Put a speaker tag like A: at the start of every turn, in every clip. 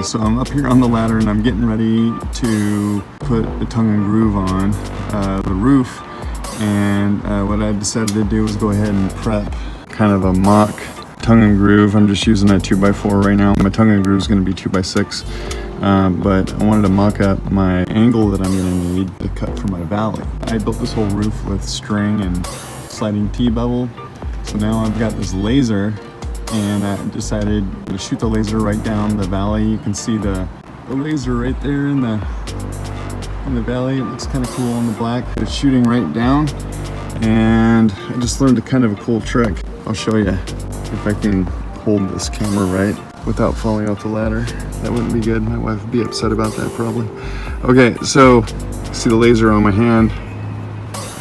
A: So I'm up here on the ladder and I'm getting ready to put the tongue and groove on the roof. And what I decided to do was go ahead and prep kind of a mock tongue and groove. I'm just using a 2x4 right now. My tongue and groove is going to be 2x6, but I wanted to mock up my angle that I'm going to need to cut for my valley. I built this whole roof with string and sliding T-bevel. So now I've got this laser, and I decided to shoot the laser right down the valley. You can see the laser right there in the valley. It looks kind of cool on the black. It's shooting right down, and I just learned a kind of a cool trick. I'll show you if I can hold this camera right without falling off the ladder. That wouldn't be good. My wife would be upset about that probably. Okay, so see the laser on my hand.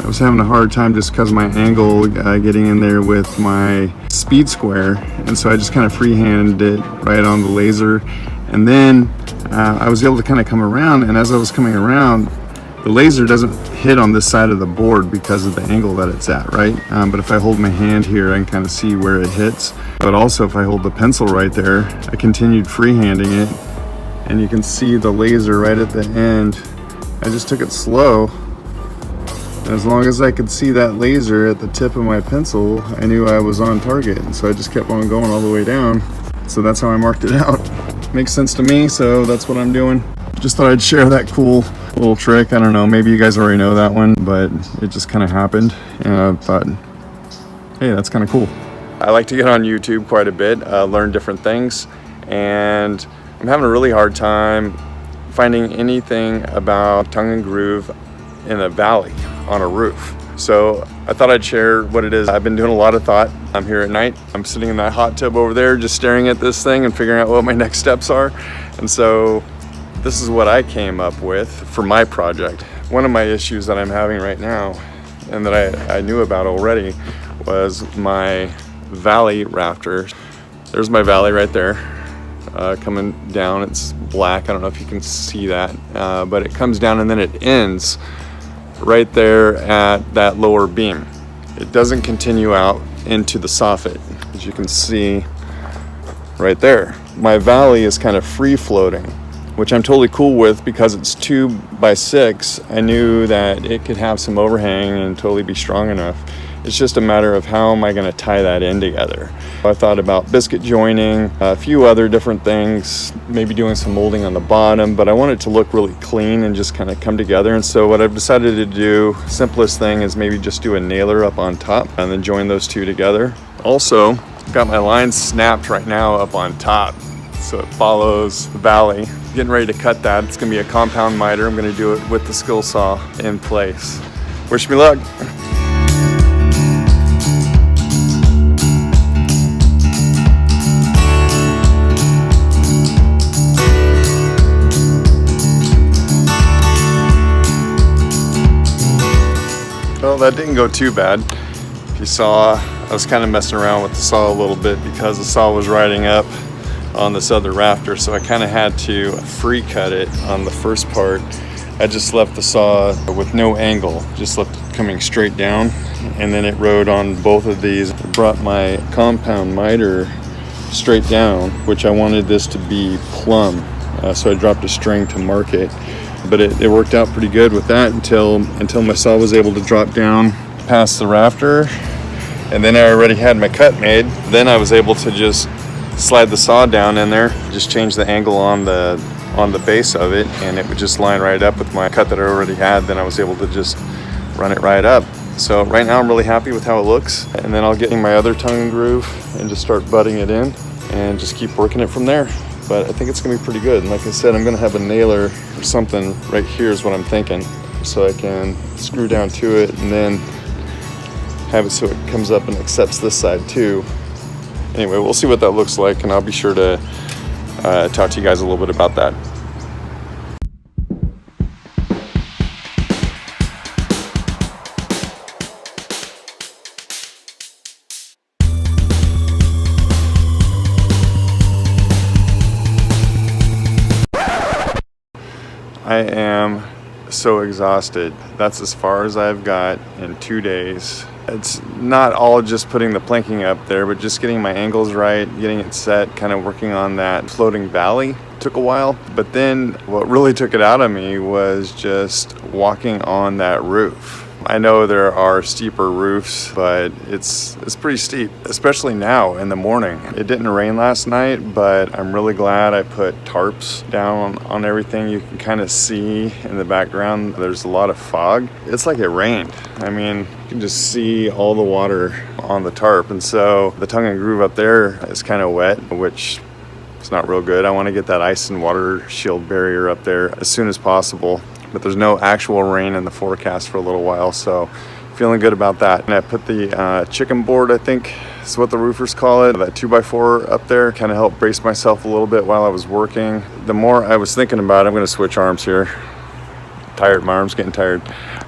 A: I was having a hard time just because of my angle getting in there with my speed square, and so I just kind of freehanded it right on the laser, and then I was able to kind of come around, and as I was coming around, the laser doesn't hit on this side of the board because of the angle that it's at, right? But if I hold my hand here, I can kind of see where it hits. But also if I hold the pencil right there, I continued freehanding it, and you can see the laser right at the end. I just took it slow. As long as I could see that laser at the tip of my pencil, I knew I was on target. And so I just kept on going all the way down. So that's how I marked it out. Makes sense to me, so that's what I'm doing. Just thought I'd share that cool little trick. I don't know, maybe you guys already know that one, but it just kind of happened. And I thought, hey, that's kind of cool. I like to get on YouTube quite a bit, learn different things. And I'm having a really hard time finding anything about tongue and groove in a valley on a roof. So I thought I'd share what it is. I've been doing a lot of thought. I'm here at night. I'm sitting in that hot tub over there just staring at this thing and figuring out what my next steps are. And so this is what I came up with for my project. One of my issues that I'm having right now, and that I knew about already, was my valley rafter. There's my valley right there, coming down. It's black. I don't know if you can see that, but it comes down and then it ends right there at that lower beam. It doesn't continue out into the soffit, as you can see right there. My valley is kind of free floating, which I'm totally cool with because it's 2x6. I knew that it could have some overhang and totally be strong enough. It's just a matter of how am I going to tie that in together. I thought about biscuit joining, a few other different things, maybe doing some molding on the bottom, but I want it to look really clean and just kind of come together. And so what I've decided to do, simplest thing, is maybe just do a nailer up on top and then join those two together. Also, got my line snapped right now up on top, so it follows the valley. Getting ready to cut that. It's going to be a compound miter. I'm going to do it with the skill saw in place. Wish me luck. Well, that didn't go too bad. If you saw, I was kind of messing around with the saw a little bit because the saw was riding up on this other rafter, so I kind of had to free cut it on the first part. I just left the saw with no angle, just left it coming straight down, and then it rode on both of these. I brought my compound miter straight down, which I wanted this to be plumb, so I dropped a string to mark it. But it worked out pretty good with that until my saw was able to drop down past the rafter, and then I already had my cut made. Then I was able to just slide the saw down in there, just change the angle on the base of it, and it would just line right up with my cut that I already had. Then I was able to just run it right up. So right now I'm really happy with how it looks, and then I'll get in my other tongue and groove and just start butting it in and just keep working it from there. But I think it's gonna be pretty good. And like I said, I'm gonna have a nailer or something right here is what I'm thinking, so I can screw down to it and then have it so it comes up and accepts this side too. Anyway, we'll see what that looks like, and I'll be sure to talk to you guys a little bit about that. I am so exhausted. That's as far as I've got in 2 days. It's not all just putting the planking up there, but just getting my angles right, getting it set, kind of working on that floating valley. took a while. But then what really took it out of me was just walking on that roof. I know there are steeper roofs, but it's pretty steep, especially now in the morning. It didn't rain last night, but I'm really glad I put tarps down on everything. You can kind of see in the background, there's a lot of fog. It's like it rained. I mean, you can just see all the water on the tarp. And so the tongue and groove up there is kind of wet, which is not real good. I want to get that ice and water shield barrier up there as soon as possible. But there's no actual rain in the forecast for a little while, so feeling good about that. And I put the chicken board, I think is what the roofers call it, that 2x4 up there, kind of helped brace myself a little bit while I was working. The more I was thinking about it, I'm going to switch arms here. Tired, my arm's getting tired.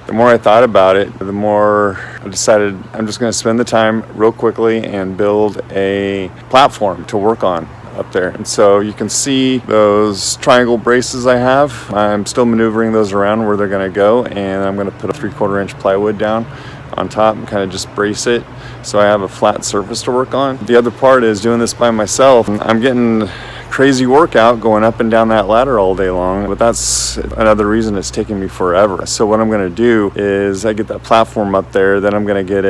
A: The more I thought about it, the more I decided I'm just going to spend the time real quickly and build a platform to work on up there. And so you can see those triangle braces I have. I'm still maneuvering those around where they're going to go, and I'm going to put a 3/4 inch plywood down on top and kind of just brace it so I have a flat surface to work on. The other part is doing this by myself. I'm getting crazy workout going up and down that ladder all day long, but that's another reason it's taking me forever. So what I'm going to do is I get that platform up there, then I'm going to get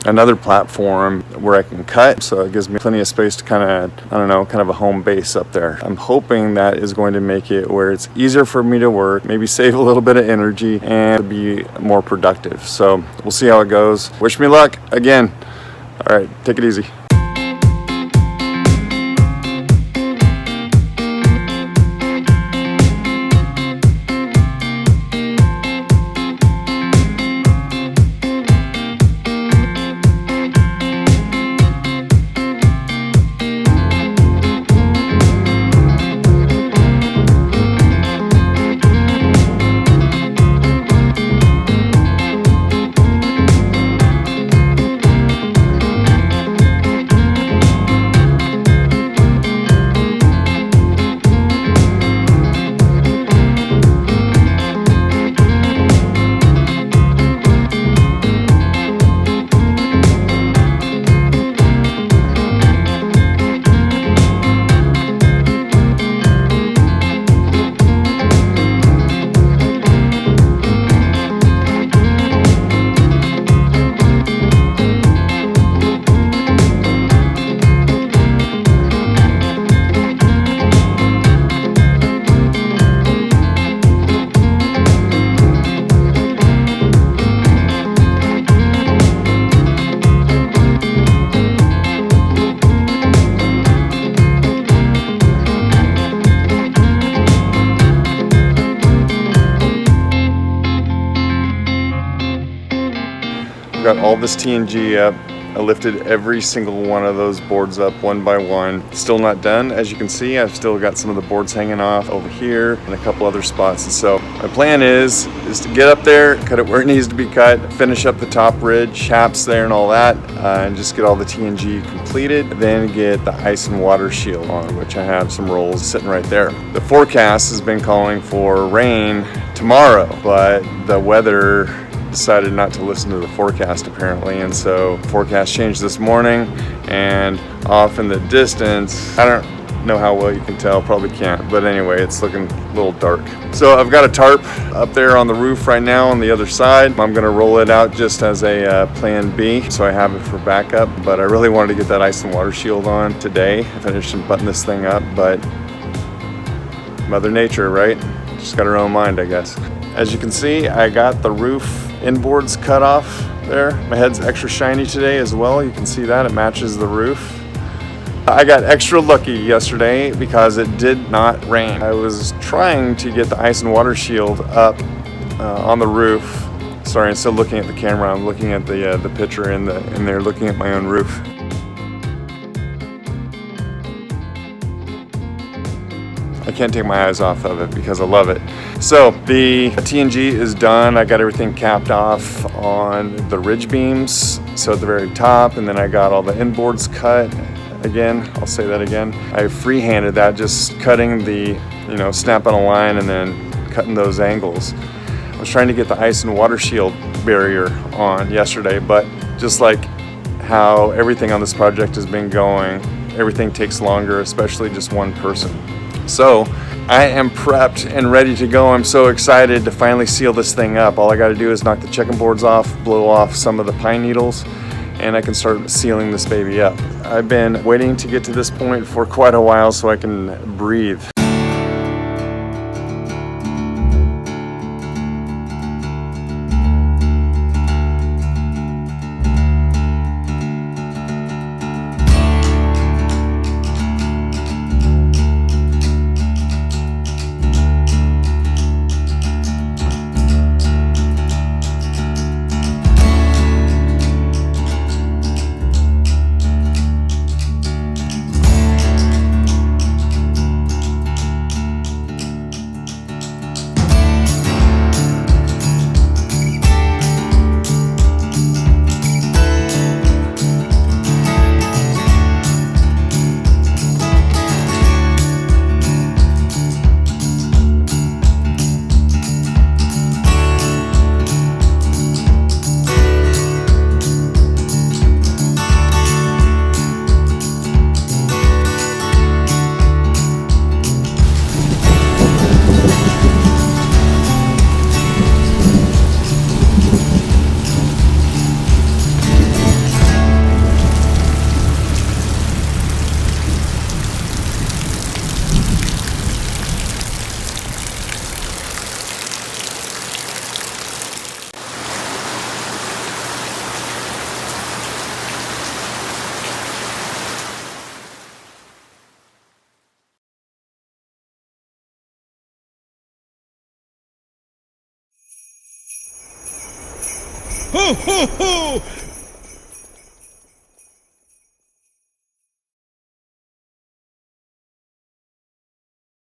A: another platform where I can cut, so it gives me plenty of space to kind of a home base up there. I'm hoping that is going to make it where it's easier for me to work, maybe save a little bit of energy and be more productive. So we'll see how it goes. Wish me luck again. All right, take it easy. Got all this TNG up. I lifted every single one of those boards up one by one. Still not done. As you can see, I've still got some of the boards hanging off over here and a couple other spots. And so my plan is to get up there, cut it where it needs to be cut, finish up the top ridge, chaps there and all that, and just get all the TNG completed. Then get the ice and water shield on, which I have some rolls sitting right there. The forecast has been calling for rain tomorrow, but the weather decided not to listen to the forecast apparently, and so the forecast changed this morning, and off in the distance, I don't know how well you can tell, probably can't, but anyway, it's looking a little dark. So I've got a tarp up there on the roof right now on the other side. I'm gonna roll it out just as a plan B, so I have it for backup, but I really wanted to get that ice and water shield on today, finish and button this thing up, but Mother Nature, right? Just got her own mind, I guess. As you can see, I got the roof inboards cut off there. My head's extra shiny today as well. You can see that, it matches the roof. I got extra lucky yesterday because it did not rain. I was trying to get the ice and water shield up on the roof. Sorry, instead of looking at the camera, I'm looking at the picture in there, looking at my own roof. I can't take my eyes off of it because I love it. So the TNG is done. I got everything capped off on the ridge beams, so at the very top, and then I got all the inboards cut. Again, I'll say that again. I freehanded that, just cutting the, snapping a line and then cutting those angles. I was trying to get the ice and water shield barrier on yesterday, but just like how everything on this project has been going, everything takes longer, especially just one person. So I am prepped and ready to go. I'm so excited to finally seal this thing up. All I got to do is knock the chicken boards off, blow off some of the pine needles, and I can start sealing this baby up. I've been waiting to get to this point for quite a while so I can breathe.
B: Ho, ho, ho!